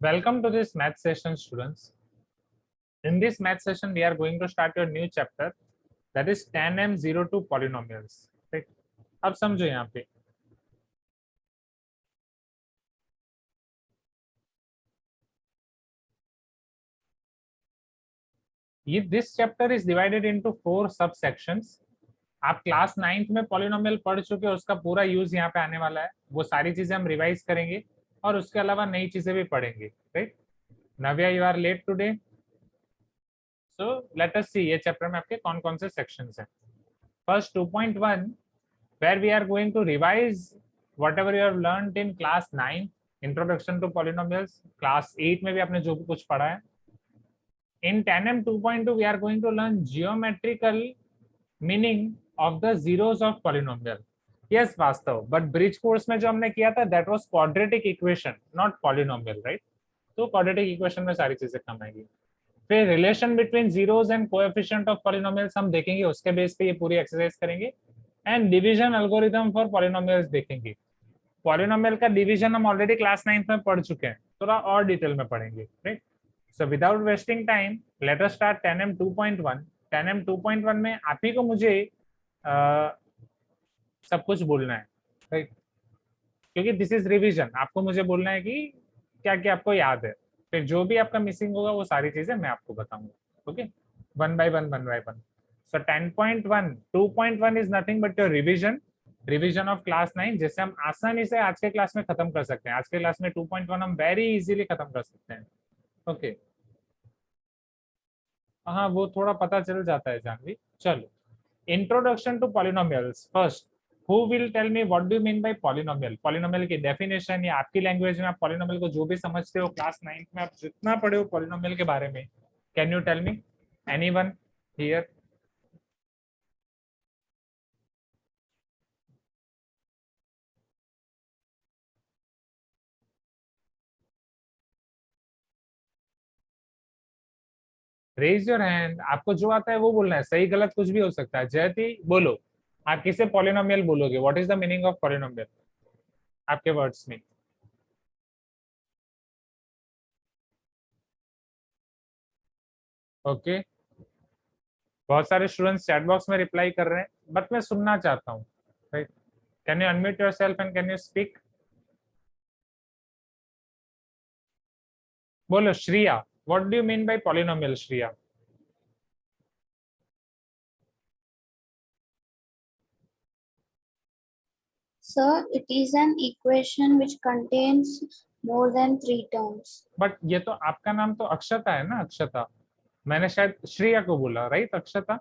Welcome to this math session, students. In this math session, we are going to start your new chapter, that is tan M02 polynomials. ठीक, अब समझो यहाँ पे ये this chapter is divided into 4 सब sections. आप class 9th में polynomial पढ़ चुके हो, उसका पूरा यूज यहाँ पे आने वाला है. वो सारी चीजें हम रिवाइज करेंगे और उसके अलावा नई चीजें भी पढ़ेंगे. Right, Navya, you are late today. So let us see ये चैप्टर में आपके कौन कौन से सेक्शंस हैं. First 2.1 where we are going to revise whatever you have learned in class 9, introduction to polynomials. Class 8 में भी आपने जो कुछ पढ़ा है. In tandem 2.2 we are going to learn geometrical meaning of the zeros of polynomial. Yes, वास्तव, but bridge course में जो हमने किया था that was quadratic equation, not polynomial, right? तो quadratic equation में सारी चीजें कम आएगी. फिर relation between zeros and coefficient of polynomials हम देखेंगे, उसके बेस पे ये पूरी एक्सरसाइज करेंगे. And division algorithm for polynomials देखेंगे. पॉलिनोमियल का डिवीजन हम ऑलरेडी क्लास 9th में पढ़ चुके हैं, थोड़ा और डिटेल में पढ़ेंगे. Right, so without wasting time let us start tan M 2.1. tan M 2.1 में आप ही को मुझे सब कुछ बोलना है. राइट, क्योंकि दिस इज रिवीजन. आपको मुझे बोलना है कि क्या क्या आपको याद है. फिर जो भी आपका मिसिंग होगा वो सारी चीजें मैं आपको बताऊंगा. Okay, one by one. So 10.1 2.1 is nothing but your revision of class 9, जिससे हम आसानी से आज के क्लास में खत्म कर सकते हैं. आज के क्लास में 2.1 हम वेरी इजीली खत्म कर सकते हैं. ओके, हाँ वो थोड़ा पता चल जाता है जानवी. चलो, introduction to polynomials. First, who will tell me what do you mean by polynomial? Polynomial की डेफिनेशन या आपकी लैंग्वेज में आप पॉलिनोमियल को जो भी समझते हो क्लास 9th में आप जितना पढ़े हो पॉलिनोमियल के बारे में, can you tell me? Anyone here? Raise your hand. आपको जो आता है वो बोलना है, सही गलत कुछ भी हो सकता है. जयती बोलो, आप किसे पॉलिनोमियल बोलोगे? What is the meaning of polynomial आपके वर्ड्स में? ओके, बहुत सारे स्टूडेंट्स चैट बॉक्स में रिप्लाई कर रहे हैं, बट मैं सुनना चाहता हूँ. Right, can you unmute yourself and can you speak? बोलो Shriya, what do you mean by polynomial? Shriya, Sir, it is an equation which contains more than 3 terms. But ये तो आपका नाम तो अक्षता है ना? अक्षता, मैंने शायद श्रिया को बोला. राइट, अक्षता?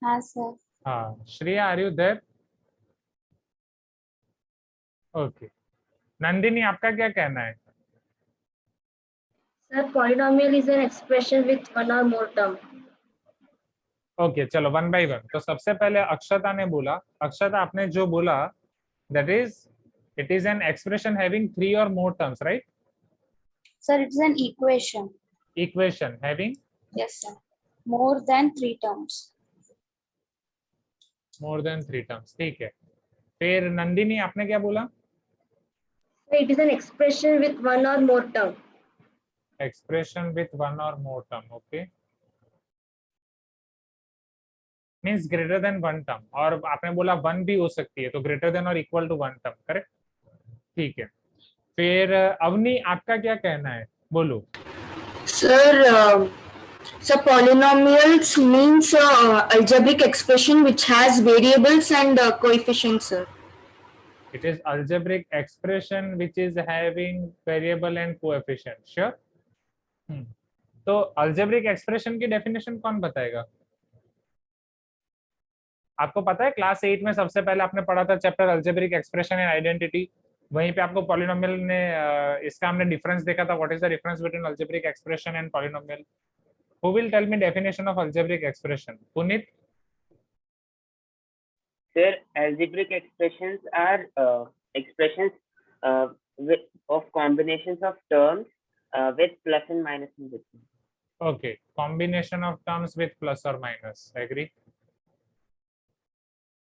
हाँ sir. हाँ, Shriya, are you there? Okay, Nandini आपका क्या कहना है? Sir, polynomial is an expression with one or more term. Okay, चलो वन बाय वन. तो सबसे पहले अक्षता ने बोला. अक्षता, आपने जो बोला that is it is an expression having 3 और मोर terms, right? Sir, it is an equation. Equation having Yes sir. More than 3 terms. More than 3 terms. ठीक है. फिर नंदिनी आपने क्या बोला? So it is an expression with one or more term. Expression with one or more term. Okay, means greater than one term. और आपने बोला one भी हो सकती है, तो greater than or equal to one term. Correct, ठीक है. फिर अवनी, आपका क्या कहना है? बोलो. Sir, polynomials means algebraic expression which has variables and coefficients, sir. It is algebraic expression which is having variable and coefficient. Sure. तो algebraic expression की डेफिनेशन कौन बताएगा? आपको पता है क्लास 8 में सबसे पहले आपने पढ़ा था chapter algebraic expression and identity. वहीं पे आपको पॉलिनोमियल ने इसका हमने डिफरेंस देखा था. What is the difference between algebraic expression and polynomial? Who will tell me definition of algebraic expression? Punit? Sir, algebraic expressions are expressions of combinations of terms with plus and minus in between. Okay, combination of terms with plus or minus. Agree?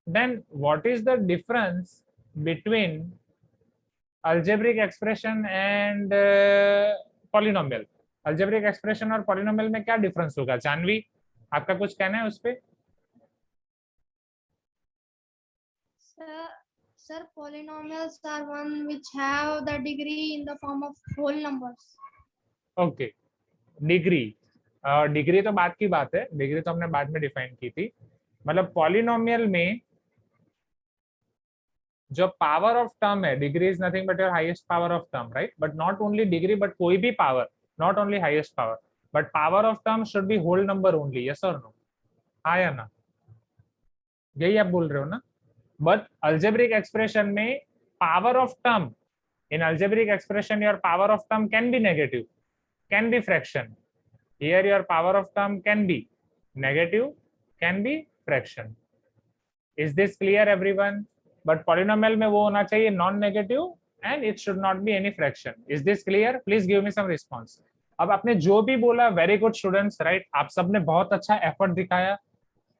Then what is the difference between algebraic expression and polynomial, algebraic expression और polynomial में क्या difference होगा? जानवी, आपका कुछ कहना है उस पे? Sir, polynomials are one which have the degree in the form of whole numbers. Okay, degree, degree तो बात की बात है, डिग्री तो हमने बाद में डिफाइन की थी। मतलब पॉलिनोमियल में जो पावर ऑफ टर्म है, degree is nothing but your highest power of term, right? But not only degree, but कोई भी power, not only highest power, but power of term should be whole number only, yes और no? हाँ या ना? यही आप बोल रहे हो ना? बट अल्जेब्रिक एक्सप्रेशन में power of term, in algebraic expression your power of term can be negative, can be fraction. Here your power of term can be negative, can be fraction. Is this clear everyone? But polynomial में वो होना चाहिए non negative and it should not be any fraction. Is this clear? Please give me some response. अब आपने जो भी बोला, very good students, right? आप सबने बहुत अच्छा एफर्ट दिखाया,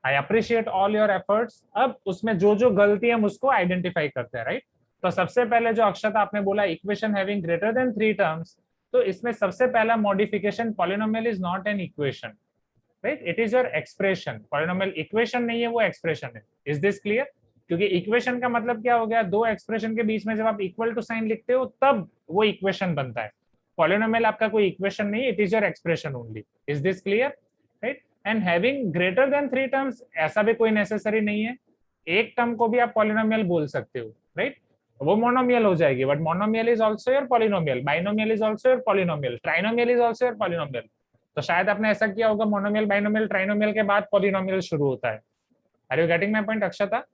I appreciate all your efforts. अब उसमें जो जो गलती है हम उसको आइडेंटिफाई करते हैं, राइट? तो सबसे पहले जो अक्षता आपने बोला equation having greater than 3 terms, तो इसमें सबसे पहला modification, polynomial is not an equation, right? It is your expression. Polynomial equation नहीं है, वो एक्सप्रेशन है। Is this clear? क्योंकि इक्वेशन का मतलब क्या हो गया? दो एक्सप्रेशन के बीच में जब आप इक्वल टू साइन लिखते हो तब वो इक्वेशन बनता है। पॉलिनोमियल आपका कोई इक्वेशन नहीं है, it is your expression only. Is this clear? Right? And having greater than 3 terms, ऐसा भी कोई नेसेसरी नहीं है, एक टर्म को भी आप पॉलिनोमियल बोल सकते हो, राइट? वो मोनोमियल हो जाएगी, but monomial is also your polynomial, binomial is also your polynomial, trinomial is also your polynomial. तो शायद आपने ऐसा किया होगा, मोनोमियल, बाइनोमियल, ट्राइनोमियल के बाद पॉलिनोमियल शुरू होता है। Are you getting my point Akshata?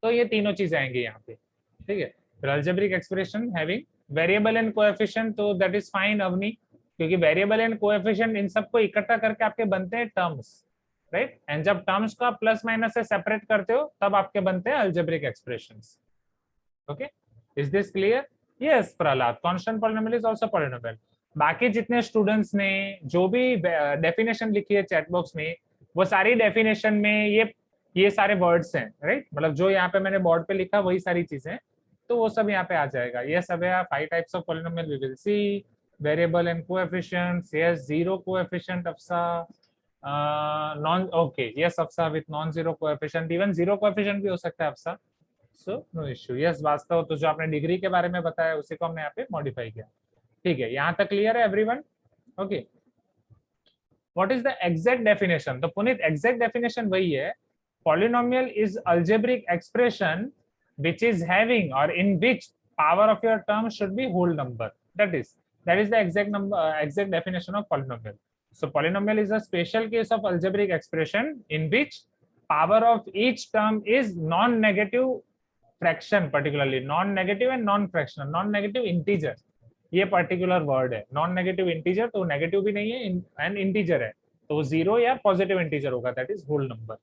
तो ये तीनों चीजें आएंगी यहाँ पे, ठीक है? फिर algebraic expression having variable and coefficient, तो दैट इज फाइन अवनी, क्योंकि वेरिएबल एंड कोएफिशिएंट इन सबको इकट्ठा करके आपके बनते हैं टर्म्स, राइट? एंड जब टर्म्स को आप प्लस माइनस से सेपरेट करते हो तब आपके बनते हैं algebraic expressions. Okay, is this clear? Yes Prahlad, constant polynomial is also polynomial. बाकी जितने स्टूडेंट्स ने जो भी डेफिनेशन लिखी है चैट बॉक्स में, वो सारी डेफिनेशन में ये सारे वर्ड्स हैं, राइट? मतलब जो यहाँ पे मैंने बोर्ड पे लिखा वही सारी चीजें, तो वो सब यहाँ पे आ जाएगा। ये सब है 5 types of polynomial we will see, variable and coefficients, yes, zero coefficient Afsa, non, okay, yes Afsa with non zero coefficient, even zero coefficient भी हो सकता है Afsa, so no issue. Yes Vastav, तो जो आपने डिग्री के बारे में बताया उसी को हमने यहाँ पे मॉडिफाई किया, ठीक है? यहाँ तक क्लियर है everyone? Okay, what is the exact definition? तो पुनीत एग्जैक्ट डेफिनेशन वही है, polynomial is algebraic expression which is having or in which power of your term should be whole number. That is the exact definition of polynomial. So polynomial is a special case of algebraic expression in which power of each term is non-negative fraction, particularly non-negative and non-fractional, non-negative integer. ये particular word है non-negative integer, तो negative भी नहीं है and integer है, तो zero या positive integer होगा, that is whole number,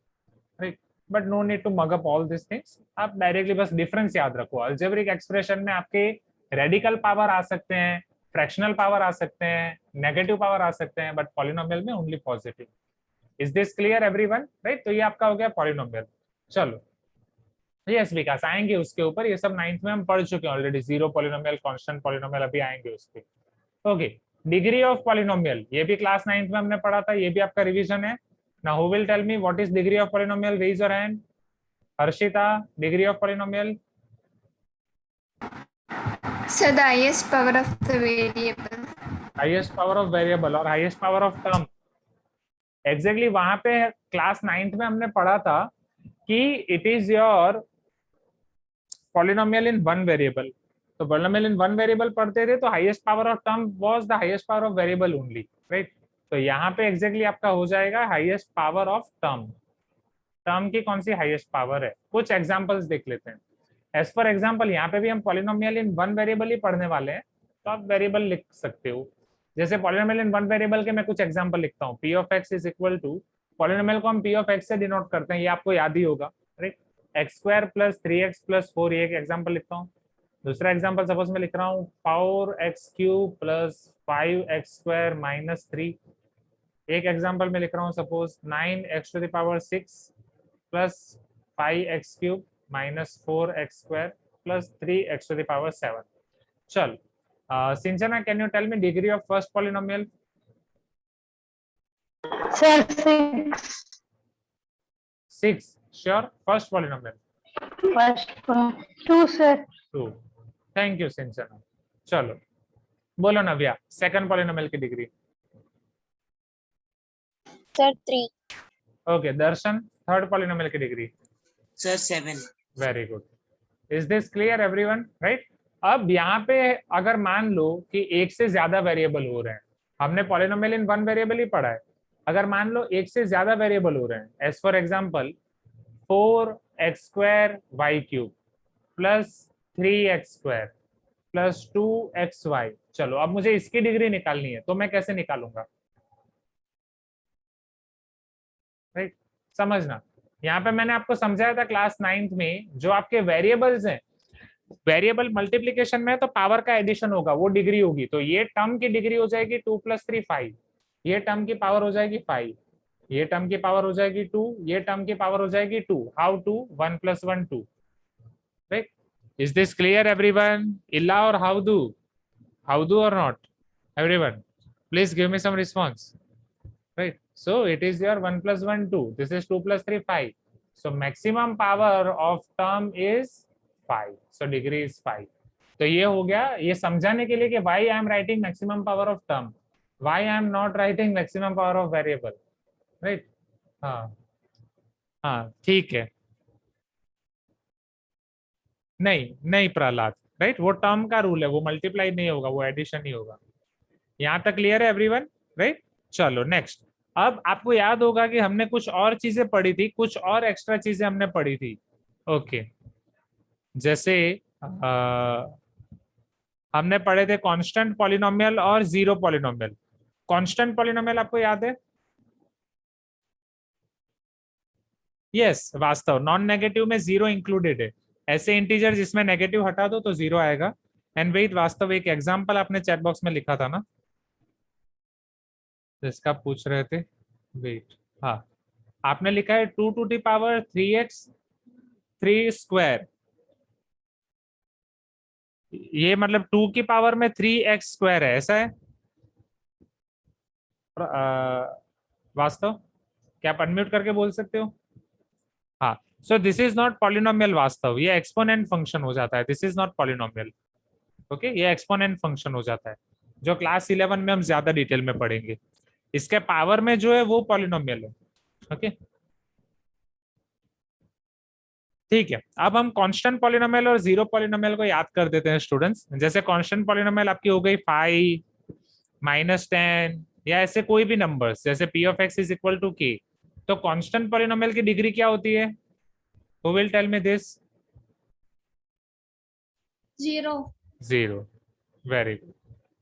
right? But no need to mug up all this things, आप डायरेक्टली बस डिफरेंस याद रखो। अल्जेब्रिक एक्सप्रेशन में आपके रेडिकल पावर आ सकते हैं, फ्रैक्शनल पावर आ सकते हैं, नेगेटिव पावर आ सकते हैं, बट पॉलिनोमियल में only positive. Is this clear everyone? Right? तो ये आपका हो गया पॉलिनोमियल। चलो यस विकास, आएंगे उसके ऊपर, ये सब 9th में हम पढ़ चुके हैं already, zero polynomial, constant polynomial, अभी आएंगे उस पे। ओके, डिग्री ऑफ पॉलिनोमियल, ये भी क्लास 9th में हमने पढ़ा था, ये भी आपका रिवीजन है। Now who will tell me what is degree of polynomial? Raise your hand. Harshita, degree of polynomial? So the highest power of the variable. Highest power of variable or highest power of term. Exactly वहां पे class 9th में हमने पढ़ा था कि it is your polynomial in one variable. तो polynomial in one variable पढ़ते थे तो highest power of term was the highest power of variable only, right? तो यहाँ पे एग्जैक्टली आपका हो जाएगा highest power of term. Term की कौन सी हाईएस्ट पावर है? कुछ एग्जांपल्स देख लेते हैं। एज फॉर एग्जांपल यहाँ पे भी हम पॉलिनोमियल इन वन वेरिएबल ही पढ़ने वाले हैं, तो आप वेरिएबल लिख सकते हो। जैसे पॉलिनोमियल इन वन वेरिएबल के मैं कुछ एग्जांपल लिखता हूँ। P of X is equal to, polynomial को हम पी ऑफ एक्स से डिनोट करते हैं, ये आपको याद ही होगा, right? X square plus 3x plus 4, ये एक एग्जाम्पल लिखता हूँ। दूसरा एग्जाम्पल सपोज मैं लिख रहा हूँ 4x cube plus 5x square minus 3। एक एग्जांपल में लिख रहा हूँ suppose 9x to the power 6 plus 5x cube minus 4x square plus 3x to the power 7। चल Sinchana, can you tell me degree of first polynomial? Sir, 6. 6. Sure? First polynomial First, 2, sir. 2. Thank you Sinchana. चलो बोलो Navya, second polynomial की degree. Sir, 3. Okay Darshan, third polynomial की degree. Sir, 7. Very good. Is this clear everyone? Right. अब यहाँ पे अगर मान लो कि एक से ज्यादा वेरिएबल हो रहे हैं, हमने पॉलिनोमियल इन वन वेरिएबल ही पढ़ा है. अगर मान लो एक से ज्यादा वेरिएबल हो रहे हैं, as for example 4x² y³ plus 3x² plus 2xy. चलो अब मुझे इसकी डिग्री निकालनी है, तो मैं कैसे निकालूंगा? राइट, समझना. यहाँ पे मैंने आपको समझाया था क्लास 9th में, जो आपके वेरिएबल्स हैं, वेरिएबल मल्टीप्लीकेशन में तो पावर का एडिशन होगा, वो डिग्री होगी. तो ये टर्म की डिग्री हो जाएगी 2 + 3 5. ये टर्म की पावर हो जाएगी 5. ये टर्म की पावर हो जाएगी 2. ये टर्म की पावर हो जाएगी 2. How 2? 1 + 1 2. Right. Is this clear everyone? इल्ला और हाउ डू और not? Everyone please give me some response. Right, so it is your 1 + 1 2. This is 2 + 3 5. So maximum power of term is 5. So degree is 5. तो ये हो गया, ये समझाने के लिए कि why I am writing maximum power of term, why I am not writing maximum power of variable. Right? हाँ ठीक है. नहीं प्रहलाद, राइट, वो टर्म का रूल है, वो मल्टीप्लाई नहीं होगा, वो एडिशन ही होगा. यहाँ तक क्लियर है एवरीवन? राइट. चलो नेक्स्ट. अब आपको याद होगा कि हमने कुछ और चीजें पढ़ी थी, कुछ और एक्स्ट्रा चीजें हमने पढ़ी थी. ओके, जैसे हमने पढ़े थे कांस्टेंट पॉलिनोमियल और जीरो पॉलिनोमियल. कांस्टेंट पॉलिनोमियल आपको याद है? यस, वास्तव नॉन नेगेटिव में जीरो इंक्लूडेड है. ऐसे इंटीजर जिसमें नेगेटिव हटा दो तो जीरो आएगा. एंड वेट, वास्तव एक एग्जांपल आपने चैट बॉक्स में लिखा था ना, जिसका पूछ रहे थे. वेट, हाँ आपने लिखा है 2 to the power 3x 3². ये मतलब 2 की पावर में 3x² है, ऐसा है? वास्तव क्या आप अनम्यूट करके बोल सकते हो? हाँ. So this is not polynomial वास्तव, ये एक्सपोनेंट फंक्शन हो जाता है. This is not polynomial. Okay, ये एक्सपोनेंट फंक्शन हो जाता है, जो क्लास 11 में हम ज्यादा डिटेल में पढ़ेंगे. इसके पावर में जो है वो पॉलिनोमियल है. ओके ठीक है. अब हम कांस्टेंट पॉलिनोमियल और जीरो पॉलिनोमियल को याद कर देते हैं स्टूडेंट्स. जैसे कांस्टेंट पॉलिनोमियल आपकी हो गई 5 -10 या ऐसे कोई भी नंबर्स, जैसे p of x = k. तो कांस्टेंट पॉलिनोमियल की डिग्री क्या होती है? Who will tell me this? 0. Very good.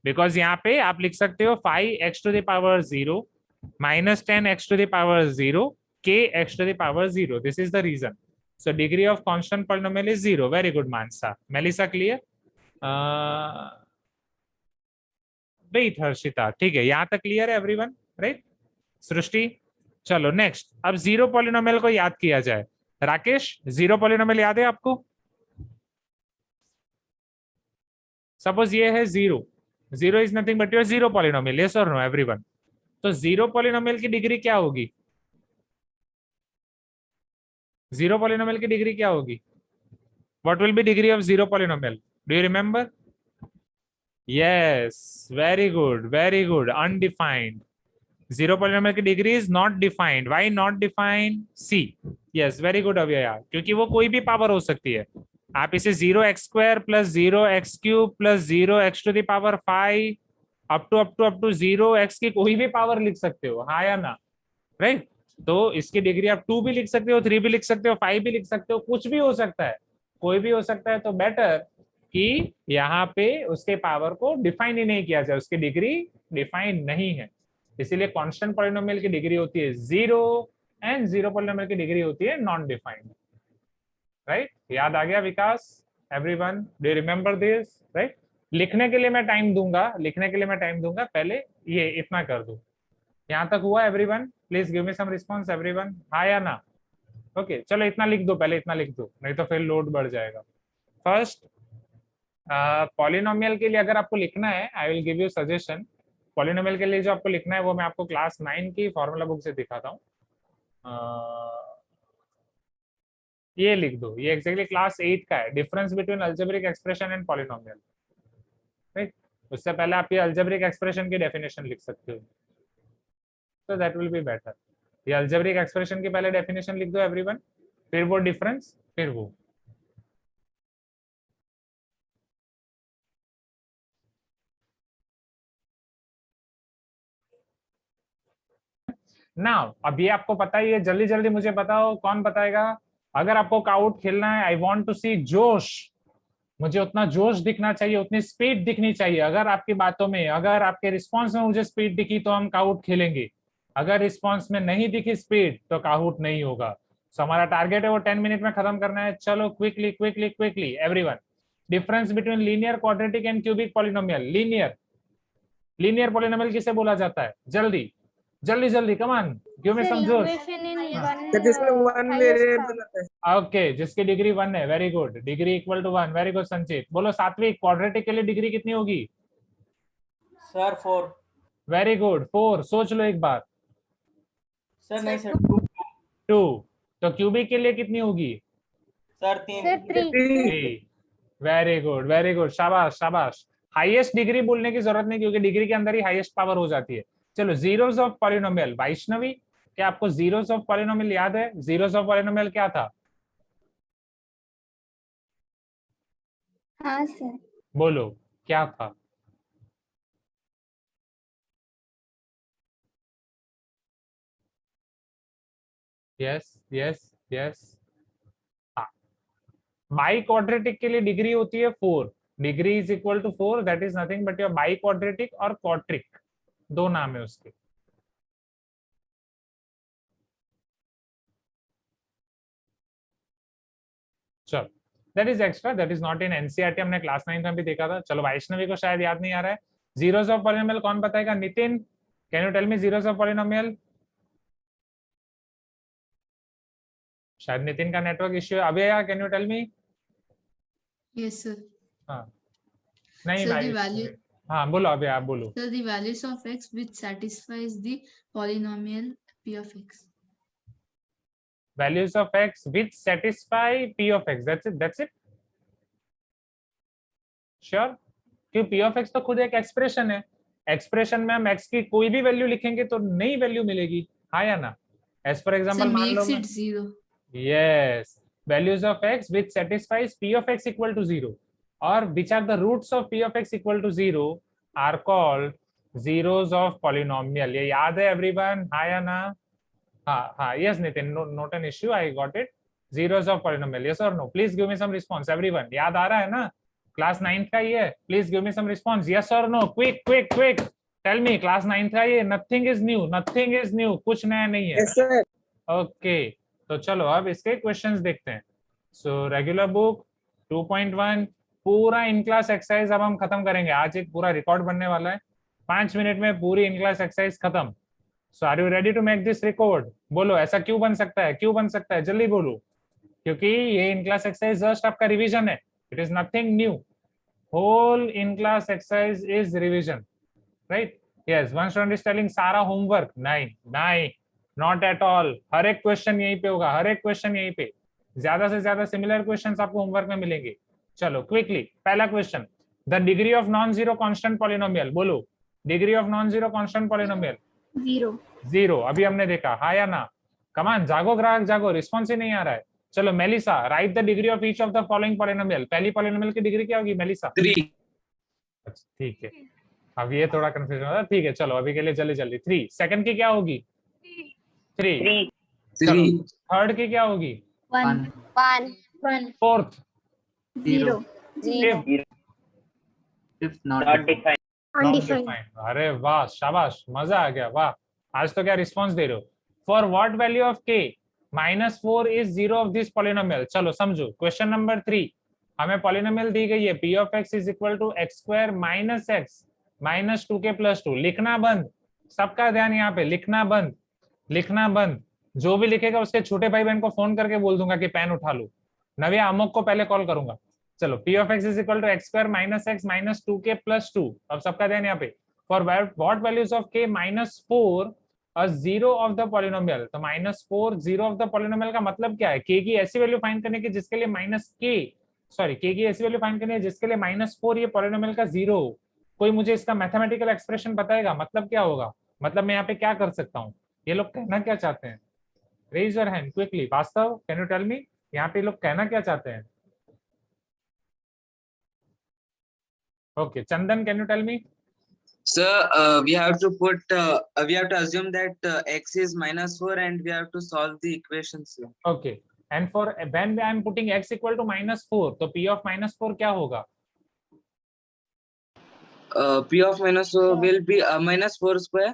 Because यहाँ पे आप लिख सकते हो 5x⁻0 -10x⁻0 kx⁻0. This is the reason. So degree of constant polynomial is 0. Very good, Mansa. Melissa, clear? Wait, Harshita. ठीक है, यहाँ तक क्लियर है एवरीवन? राइट. सृष्टि, चलो नेक्स्ट. अब जीरो पॉलिनोमियल को याद किया जाए. राकेश, जीरो पॉलिनोमियल याद है आपको? सपोज ये है 0. 0 is nothing but your zero polynomial. Yes और नो एवरीवन? तो जीरो पॉलिनोमियल की डिग्री क्या होगी? जीरो पॉलिनोमियल की डिग्री क्या होगी? What will be degree of zero polynomial? Do you remember? Yes, very good, very good. Undefined. Zero polynomial की degree is not defined. Why not defined? See. Yes, very good Avyaya, क्योंकि वो कोई भी power हो सकती है. आप इसे 0x² + 0x³ + 0x⁵ up to 0x की कोई भी पावर लिख सकते हो, हाँ या ना? राइट. तो इसकी डिग्री आप 2 भी लिख सकते हो, 3 भी लिख सकते हो, 5 भी लिख सकते हो, कुछ भी हो सकता है, कोई भी हो सकता है. तो बेटर कि यहाँ पे उसके पावर को डिफाइन ही नहीं किया जाए, उसकी डिग्री डिफाइन नहीं है. इसीलिए कांस्टेंट पॉलिनोमियल की डिग्री होती है 0 एंड जीरो पॉलिनोमियल की डिग्री होती है नॉन डिफाइंड. राइट. याद आ गया Vikas? Everyone, do you remember this? Right. लिखने के लिए मैं टाइम दूंगा, पहले ये इतना कर दूं. यहाँ तक हुआ everyone? Please give me some response everyone, हाँ या ना? ओके चलो इतना लिख दो, पहले इतना लिख दो, नहीं तो फिर लोड बढ़ जाएगा. फर्स्ट पॉलिनोमियल के लिए अगर आपको लिखना है, I will give you suggestion. Polynomial के लिए जो आपको लिखना है वो मैं आपको क्लास 9 की फॉर्मूला बुक से दिखाता हूँ। ये लिख दो, ये एक्जेक्टली क्लास 8 का है, difference between algebraic expression and polynomial. Right, उससे पहले आप ये अल्जेब्रिक एक्सप्रेशन की डेफिनेशन लिख सकते हो, तो दैट विल बी बेटर। ये अल्जेब्रिक एक्सप्रेशन की पहले डेफिनेशन लिख दो एवरीवन, फिर वो डिफरेंस, फिर वो। ना अब ये आपको पता ही है, जल्दी जल्दी मुझे बताओ कौन बताएगा। अगर आपको काउट खेलना है, आई वांट टू सी जोश, मुझे उतना जोश दिखना चाहिए, उतनी स्पीड दिखनी चाहिए। अगर आपकी बातों में, अगर आपके रिस्पॉन्स में मुझे स्पीड दिखी तो हम काउट खेलेंगे, अगर रिस्पॉन्स में नहीं दिखी स्पीड तो काउट नहीं होगा। सो हमारा टारगेट है वो 10 मिनट में खत्म करना है। चलो quickly quickly quickly everyone, difference between linear, quadratic and cubic polynomial. Linear polynomial किसे बोला जाता है? जल्दी जल्दी जल्दी, कम ऑन, गिव मी सम जोश। ओके, जिसकी डिग्री 1 है, very good, degree equal to 1, very good Sanchit. बोलो सात्विक, क्वाड्रेटिक के लिए डिग्री कितनी होगी? सर 4। वेरी गुड, 4। सोच लो एक बार। सर नहीं सर 2। 2। तो क्यूबिक के लिए कितनी होगी? Sir 3। 3। Very good very good, शाबाश शाबाश। हाईएस्ट डिग्री बोलने की जरूरत नहीं, क्योंकि डिग्री के अंदर ही हाईएस्ट पावर हो जाती है। चलो, जीरोस ऑफ पॉलिनोमियल। वैष्णवी, क्या आपको जीरोस ऑफ पॉलिनोमियल याद है? जीरोस ऑफ पॉलिनोमियल क्या था? हाँ सर। बोलो क्या था? Yes yes yes. Biquadratic के लिए डिग्री होती है 4। Degree is equal to 4, that is nothing but your biquadratic और क्वाड्रिक, दो नाम है उसके। चलो, that is extra, that is not in NCERT, हमने क्लास 9 में भी देखा था। चलो, वैष्णवी को शायद याद नहीं आ रहा है। जीरोस ऑफ पॉलिनोमियल कौन बताएगा? Nitin, can you tell me zeros of polynomial? शायद नितिन का नेटवर्क इश्यू है। अबे यार, can you tell me? Yes, sir. हाँ नहीं So भाई, the value, हाँ बोलो, अबे आप बोलो। so the values of x which satisfies the polynomial p of x. Values of x which satisfy p of x, that's it, that's it. Sure, क्योंकि p of x तो खुद एक एक्सप्रेशन है। एक्सप्रेशन में हम x की कोई भी वैल्यू लिखेंगे तो नई वैल्यू मिलेगी, हाँ या ना? एज फॉर So एग्जांपल मान लो makes it 0. yes, values of x which satisfies p of x equal to 0 or which are the roots of p of x equal to 0 are called zeros of polynomial. ये याद है everyone, हाँ या ना? हाँ हाँ, yes Nitin, not an issue, I got it. Zeros of polynomial, yes or no? Please give me some response everyone. याद आ रहा है ना? क्लास 9 का ये, please give me some response, yes or no? Quick quick quick, tell me, class 9 का ये, nothing is new, nothing is new, कुछ नया नहीं है। Yes sir. ओके, तो चलो अब इसके क्वेश्चंस देखते हैं। सो रेगुलर बुक 2.1 पूरा इन क्लास एक्सरसाइज अब हम खत्म करेंगे। आज एक पूरा रिकॉर्ड बनने वाला है, 5 मिनट में पूरी इन क्लास एक्सरसाइज खत्म। So are you ready to make this record? बोलो ऐसा क्यों बन सकता है, क्यों बन सकता है, जल्दी बोलो। क्योंकि ये इन क्लास एक्सरसाइज जस्ट आपका रिवीजन है, it is nothing new. Whole in class exercise is revision, right? Yes, one student is telling सारा होमवर्क। नहीं नहीं, नॉट एट ऑल। हर एक क्वेश्चन यहीं पे होगा, हर एक क्वेश्चन यहीं पे। ज्यादा से ज्यादा सिमिलर क्वेश्चंस आपको होमवर्क में मिलेंगे। चलो क्विकली, पहला question, the degree of non zero constant polynomial. बोलो, degree of non zero constant polynomial 0. 0। अभी हमने देखा, हाँ या ना? कमान, जागो ग्राहक जागो, रिस्पॉन्स ही नहीं आ रहा है। चलो Melissa, right the degree of each of the following polynomial. पहली पॉलिनोमियल की डिग्री क्या होगी मेलिसा? 3। अच्छा ठीक है, अब ये थोड़ा कंफ्यूजन हो रहा है, ठीक है चलो अभी के लिए जल्दी जल्दी। 3। सेकंड की क्या होगी? 3। 3. चलो थर्ड की क्या होगी? 1. 1. Fourth? 0. 0. Fifth Not not defined. Undefined. अरे वाह, शाबाश, मजा आ गया, वाह। आज तो क्या रिस्पॉन्स दे रहे हो। For what value of k -4 is 0 of this polynomial. चलो समझो, क्वेश्चन नंबर 3, हमें पॉलिनोमियल दी गई है p of x is equal to x² - x - 2k + 2। लिखना बंद, सबका ध्यान यहाँ पे, लिखना बंद, लिखना बंद। जो भी लिखेगा उसके छोटे भाई बहन को फोन करके बोल दूंगा कि पेन उठा लो। नव्या, अमोक को पहले कॉल करूंगा। चलो p of x is equal to x square minus x minus 2k plus 2. अब सबका ध्यान यहाँ पे for what values of k minus 4 a zero of the polynomial. तो -4 0 of the polynomial का मतलब क्या है? k की ऐसी वैल्यू फाइंड करने की जिसके लिए k की ऐसी वैल्यू फाइंड करनी है जिसके लिए -4 ये पॉलिनोमियल का जीरो हो. कोई मुझे इसका मैथमेटिकल एक्सप्रेशन बताएगा? मतलब क्या होगा? मतलब मैं यहाँ पे क्या कर सकता हूँ? ये लोग कहना क्या चाहते हैं? Raise your hand quickly. Vastav, can you tell me यहाँ पे लोग कहना क्या चाहते हैं? Okay, Chandan, can you tell me? Sir, we have to assume that x is -4 and we have to solve the equations. Sir. Okay, and for when I am putting x equal to -4, तो p of -4 क्या होगा? P of -4 will be -4 square.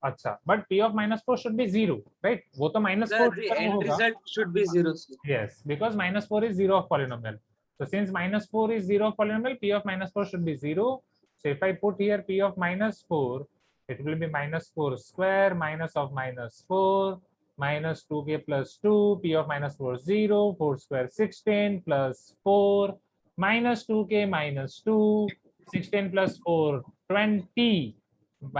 अच्छा, but p of -4 should be 0, right? वो तो Sir, -4 the end result should be 0. Sir. yes, because -4 is 0 of polynomial. So since -4 is 0 of polynomial, p of -4 should be 0. So if I put here p of -4, it will be -4 square minus of -4 minus 2k plus 2, p of -4 0, 4 square 16 plus 4 minus 2k minus 2, 16 plus 4 20,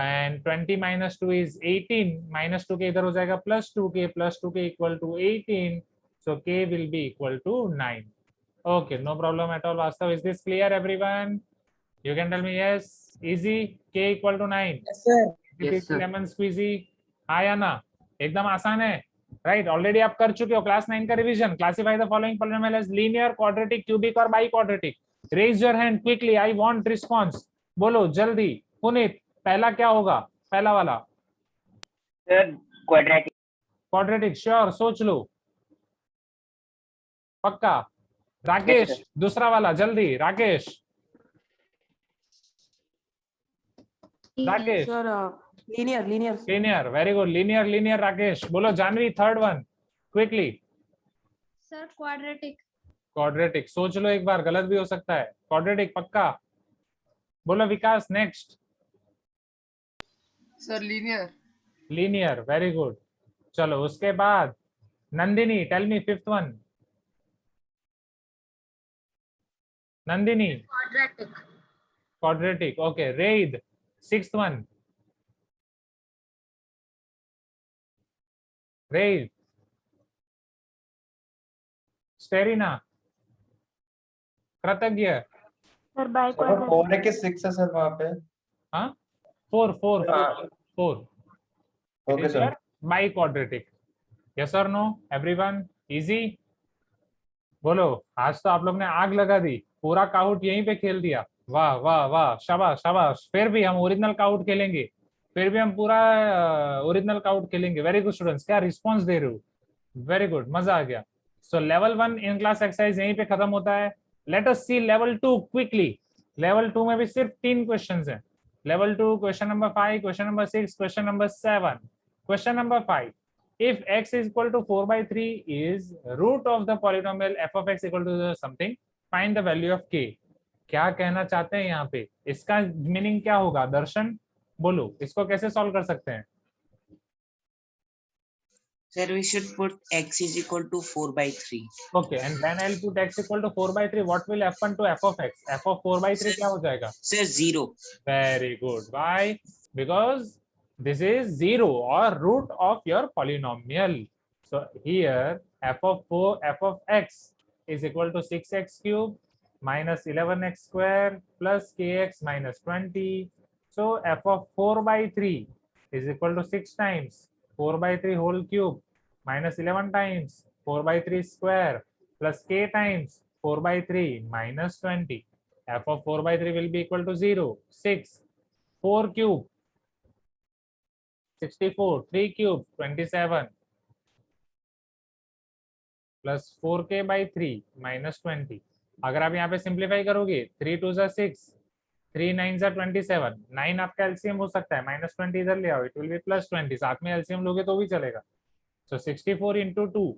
and 20 minus 2 is 18, minus 2k इधर हो जाएगा plus 2k equal to 18, so k will be equal to 9. Okay, no problem at all. Vastav, is this clear everyone? You can tell me yes. Easy. K equal to 9. Yes, sir. Yes, sir. Lemon squeezy. हाँ या ना? एकदम आसान है, right? Already आप कर चुके हो क्लास 9 का revision. Classify the following polynomial as linear, quadratic, cubic और biquadratic. Raise your hand quickly, I want response. बोलो जल्दी. पुनीत, पहला क्या होगा? पहला वाला Sir, quadratic. क्वाड्रेटिक. श्योर? सोच लो. पक्का? Rakesh, Yes, sir. दूसरा वाला जल्दी. Rakesh, Rakesh. Linear. Linear, very good. Linear Rakesh. बोलो Janvi, third one quickly. Sir, quadratic. Quadratic. सोच लो एक बार, गलत भी हो सकता है. क्वाड्रेटिक पक्का? बोलो Vikas. Next. Sir, linear. Linear, very good. चलो उसके बाद Nandini, tell me fifth one. Nandini, Quadratic. Quadratic. Okay, रेद, सिक्स्थ वन. रेद, स्टेरिना, कृतज्ञ. Sir, by quadratic. 4 है कि 6 है सर वहाँ पे? हाँ, four. Okay sir. By quadratic. Yes और नो एवरीवन? इजी? बोलो. आज तो आप लोग ने आग लगा दी, पूरा काउट यहीं पे खेल दिया. वाह वाह वाह, शाबाश शाबाश. फिर भी हम ओरिजिनल काउट खेलेंगे, फिर भी हम पूरा ओरिजिनल काउट खेलेंगे. वेरी गुड स्टूडेंट्स, क्या रिस्पॉन्स दे रहे हो? वेरी गुड, मजा आ गया. सो लेवल 1 इन क्लास एक्सरसाइज यहीं पे खत्म होता है. लेट अस सी लेवल 2 क्विकली. लेवल 2 में भी सिर्फ 3 क्वेश्चंस हैं. Level 2 question number 5, question number 6, question number 7. Question number 5, if x is equal to 4/3 is root of the polynomial f of x equal to something, find the value of k. क्या कहना चाहते हैं यहाँ पे? इसका meaning क्या होगा? दर्शन, बोलो इसको कैसे सॉल्व कर सकते हैं? Sir, we should put x is equal to 4/3. Okay, and when I'll put x equal to 4/3, what will happen to f of x? f of 4/3 क्या हो जाएगा? Sir, 0. Very good. Why? Because this is 0 or root of your polynomial. So here f of x is equal to 6x cube minus 11x square plus kx minus 20. So f of 4/3 is equal to 6 times 4/3 whole cube minus 11 times 4/3 square plus k times 4/3 minus 20. f of 4/3 will be equal to 0. 6, 4 cube 64, 3 cube 27 plus 4k by 3 minus 20. अगर आप यहाँ पे simplify करोगे 3 2 जा 6, 3 9 जा 27, 9 आपका LCM हो सकता है, माइनस 20 इधर ले आओ, इट विल बी प्लस 20. साथ में एलसीएम लोगे तो भी चलेगा. सो 64 into 2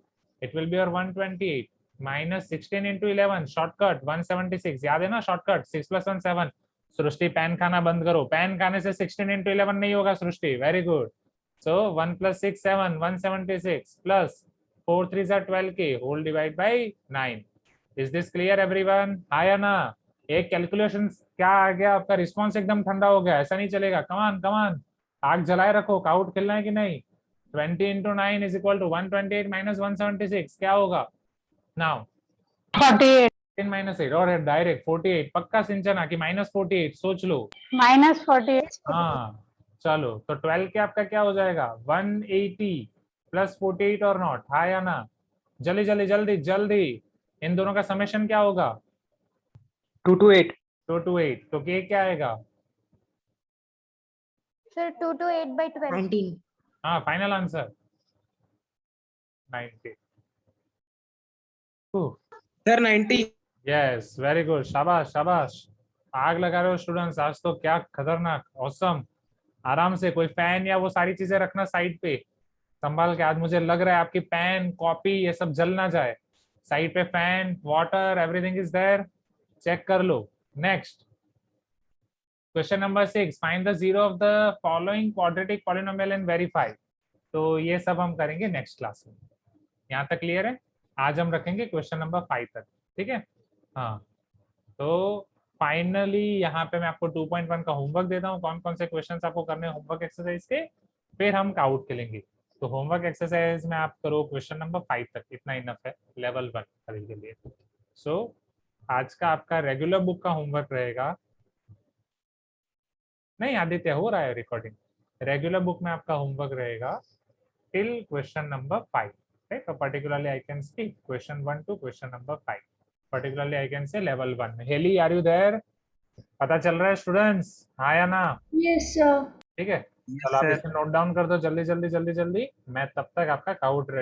it will be your 128 minus 16 into 11 shortcut 176. याद है ना शॉर्टकट? 6 plus 1 7. सृष्टि पैन खाना बंद करो. पैन खाने से 16 into 11 नहीं होगा Srishti. Very good. So 1 plus 6 7 176 plus 4 3 are 12k whole divide by 9. Is this clear everyone? हाँ या ना? एक कैलकुलेशन क्या आ गया आपका? रिस्पॉन्स एकदम ठंडा हो गया, ऐसा नहीं चलेगा। कमान कमान, आग जलाए रखो, काउट खेलना है कि नहीं? 20 into 9 is equal to 128 minus 176, क्या होगा नाउ? 48 माइनस 8 और डायरेक्ट 48। पक्का सिंचना कि माइनस 48? सोच लो। -48 हाँ चलो, तो 12 के आपका क्या हो जाएगा? 180 प्लस 48 और नॉट, हाँ या ना? जल्दी जल्दी जल्दी जल्दी, इन दोनों का समेशन क्या होगा? 228. 228। तो के क्या आएगा? Sir 2 to 8 by 12 19. हाँ final answer 90। Sir, 90. Yes very good, शाबाश शाबाश। आग लगा रहे हो स्टूडेंट्स, आज तो क्या खतरनाक, ऑसम। आराम से कोई फैन या वो सारी चीजें रखना साइड पे संभाल के। आज मुझे लग रहा है आपकी पेन कॉपी ये सब जल ना जाए। साइड पे fan, water, everything is there, check कर लो। Next question number 6, find the zero of the following quadratic polynomial and verify. तो ये सब हम करेंगे नेक्स्ट क्लास में। यहाँ तक क्लियर है? आज हम रखेंगे क्वेश्चन नंबर 5 तक, ठीक है? हाँ, तो फाइनली यहाँ पे मैं आपको 2.1 का होमवर्क देता हूँ, कौन कौन से क्वेश्चंस आपको करने हैं होमवर्क एक्सरसाइज के, फिर हम काउट खेलेंगे। तो होमवर्क एक्सरसाइज में आप करो क्वेश्चन नंबर 5 तक, इतना इनफ है लेवल 1 अभी के लिए। सो आज का आपका रेगुलर बुक का होमवर्क रहेगा, नहीं आदित्य हो रहा है रिकॉर्डिंग, रेगुलर बुक में आपका होमवर्क रहेगा till question number 5, right? So particularly I can see question 1 to question number 5. Particularly I can say level 1. Haley, are you there? पता चल रहा है स्टूडेंट्स? हाँ या ना? yes sir ठीक है, चलो आप इसे नोट डाउन कर दो जल्दी जल्दी जल्दी जल्दी। मैं तब तक आपका काउट रेडी